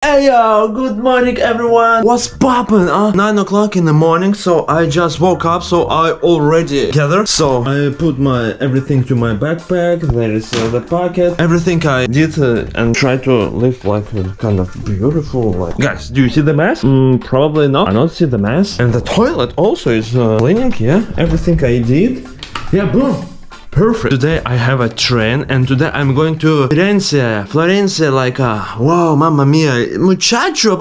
Hey yo, good morning everyone. What's poppin', 9 o'clock in the morning, so I just woke up, so I already gathered. So I put my everything to my backpack, there is the pocket. Everything I did and try to live like kind of beautiful, like. Guys, do you see the mess? Probably not. I don't see the mess. And the toilet also is cleaning, yeah. Everything I did. Yeah, boom. Perfect. Today I have a train and today I'm going to Florence, like wow, mamma mia, muchacho.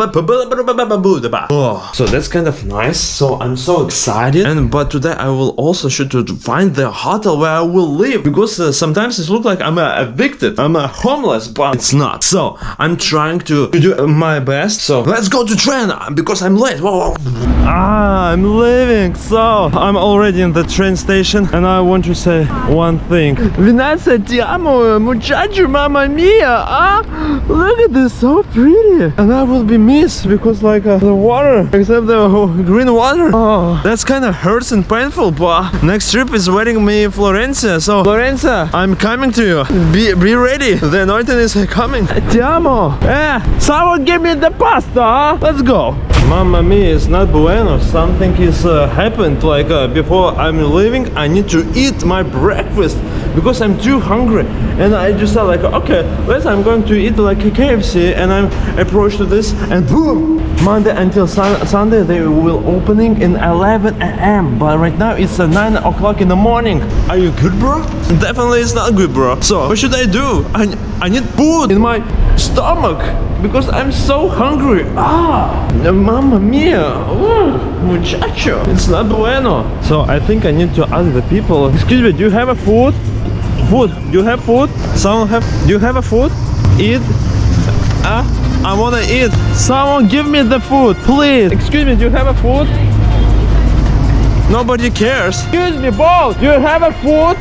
Oh, so that's kind of nice. So I'm so excited. But today I will also shoot to find the hotel where I will live because sometimes it looks like I'm evicted, I'm homeless, but it's not. So I'm trying to do my best. So let's go to train because I'm late. Whoa. I'm leaving. So I'm already in the train station and I want to say one thing. Vinazza, ti amo, muchacho, mamma mia. Look at this, so pretty. And I will be missed because like the water, except the green water. Oh, that's kind of hurts and painful. But next trip is waiting me in Florence. So Florence, I'm coming to you. Be ready. The Norton is coming. Ti amo. Someone give me the pasta. Let's go. Mamma mia, it's not bueno. Something is happened. Like before I'm leaving, I need to eat my breakfast because I'm too hungry. And I just thought like, okay, I'm going to eat like a KFC. And I'm approached to this, and boom! Monday until Sunday they will opening in 11 a.m. But right now it's 9 o'clock in the morning. Are you good, bro? Definitely it's not good, bro. So what should I do? I need food in my stomach because I'm so hungry. Mamma mia. Muchacho. It's not bueno. So I think I need to ask the people. Excuse me, do you have a food? Food. Do you have food? Do you have a food? Eat. I wanna eat. Someone give me the food, please. Excuse me, do you have a food? Nobody cares. Excuse me, boss. Do you have a food?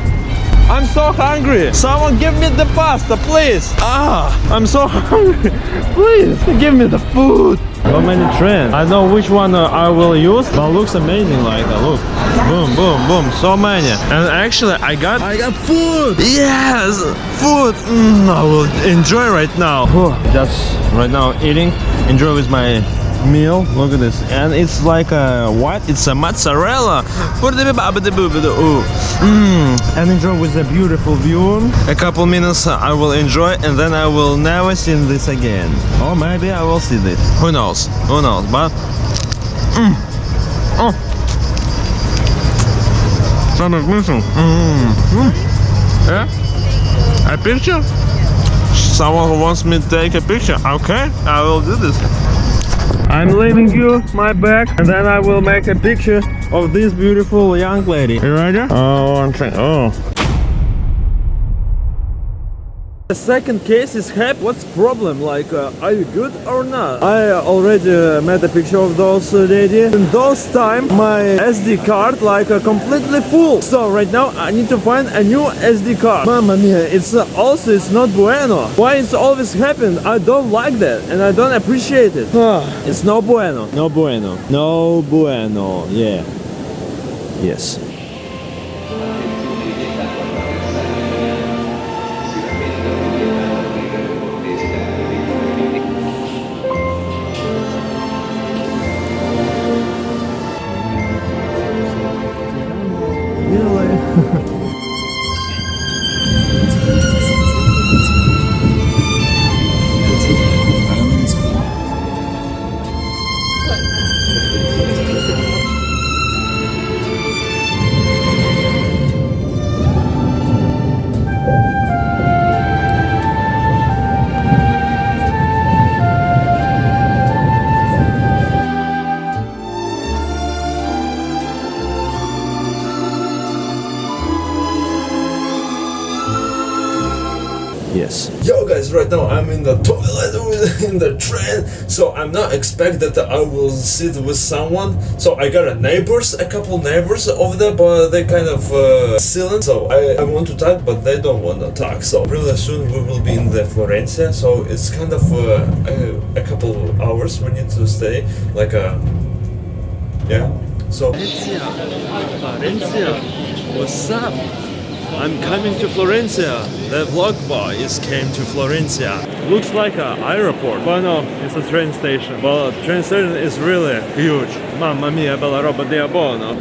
I'm so hungry. Someone give me the pasta, please. I'm so hungry. Please, give me the food. So many trains. I know which one I will use, but looks amazing. Like look, boom, boom, boom, so many. And actually, I got food. Yes, food. I will enjoy right now. Just right now eating. Enjoy with my meal. Look at this, and it's like what? It's a mozzarella. And enjoy with a beautiful view. A couple minutes I will enjoy, and then I will never see this again. Or maybe I will see this. Who knows? Who knows? But yeah, a picture. Someone who wants me to take a picture. Okay, I will do this. I'm leaving you my bag, and then I will make a picture of this beautiful young lady. You ready? The second case is happened. What's problem? Like, are you good or not? I already made a picture of those lady. In those time, my SD card like completely full. So right now I need to find a new SD card. Mamma mia, it's not bueno. Why it's always happen? I don't like that, and I don't appreciate it. It's no bueno. No bueno. No bueno. Yeah. Yes. Yes. Yo guys, right now I'm in the toilet in the train, so I'm not expect that I will sit with someone. So I got a couple neighbors over there, but they kind of silent. So I want to talk, but they don't want to talk. So really soon we will be in the Florence. So it's kind of a couple of hours we need to stay. Like yeah. So Florencia, what's up? I'm coming to Florence. The vlog boy came to Florence. looks like an airport, but no, it's a train station. But train station is really huge. Mamma mia, bella roba di abono.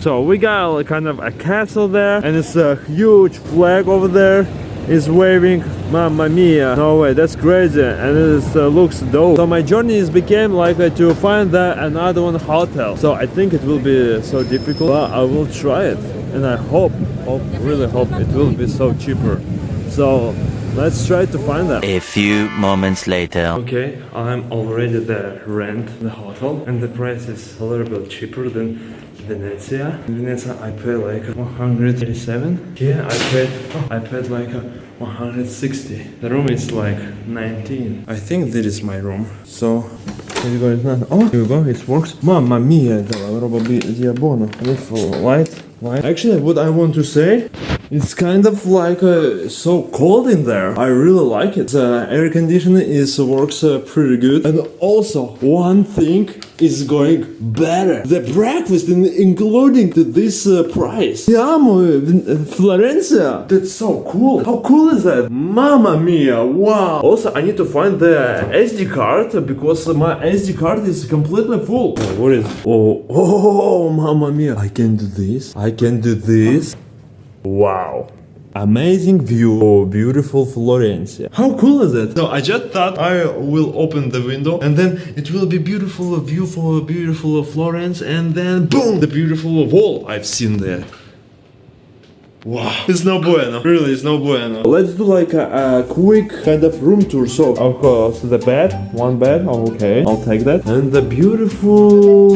So we got kind of a castle there, and it's a huge flag over there. Is waving. Mamma mia, no way, that's crazy, and it looks dope. So my journey is became like to find another one hotel. So I think it will be so difficult, but I will try it, and I really hope it will be so cheaper. So let's try to find that. A few moments later. Okay, I'm already there, rent the hotel, and the price is a little bit cheaper than Venezia. In Venezia I paid like 187. Here I paid like 160. The room is like 19. I think this is my room. So here you go. It's not. Oh, here we go. It works. Mamma mia, della roba di abono. With light. Actually, what I want to say, it's kind of like so cold in there. I really like it. The air conditioning works pretty good. And also, one thing is going better. The breakfast including to this price. Ti amo, Florence. That's so cool. How cool is that? Mamma mia, wow. Also, I need to find the SD card because my SD card is completely full. What is? Oh, mamma mia. I can do this. I can do this. Wow. Amazing view. Oh, beautiful Florence. How cool is it? So I just thought I will open the window and then it will be beautiful view for beautiful Florence, and then boom, the beautiful wall I've seen there. Wow, it's no bueno. Really, it's no bueno. Let's do like a quick kind of room tour. So, of course, the bed, one bed. Okay, I'll take that. And the beautiful,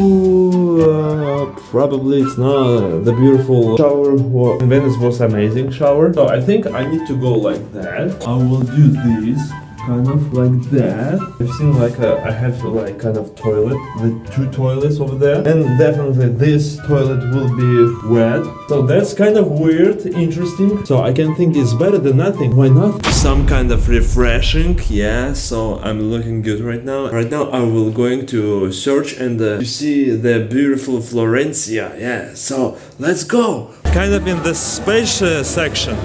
probably it's not the beautiful shower. In Venice was amazing shower. So I think I need to go like that. I will do this. Kind of like that. I've seen like I have like kind of toilet, the two toilets over there, and definitely this toilet will be wet. So that's kind of weird, interesting. So I can think it's better than nothing. Why not? Some kind of refreshing, yeah. So I'm looking good right now. Right now I will going to search and you see the beautiful Florencia, yeah. So let's go. Kind of in the space section.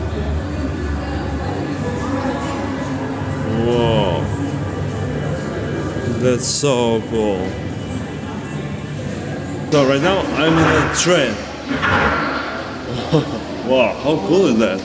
Whoa, that's so cool. So right now I'm in a train. Wow, how cool is that?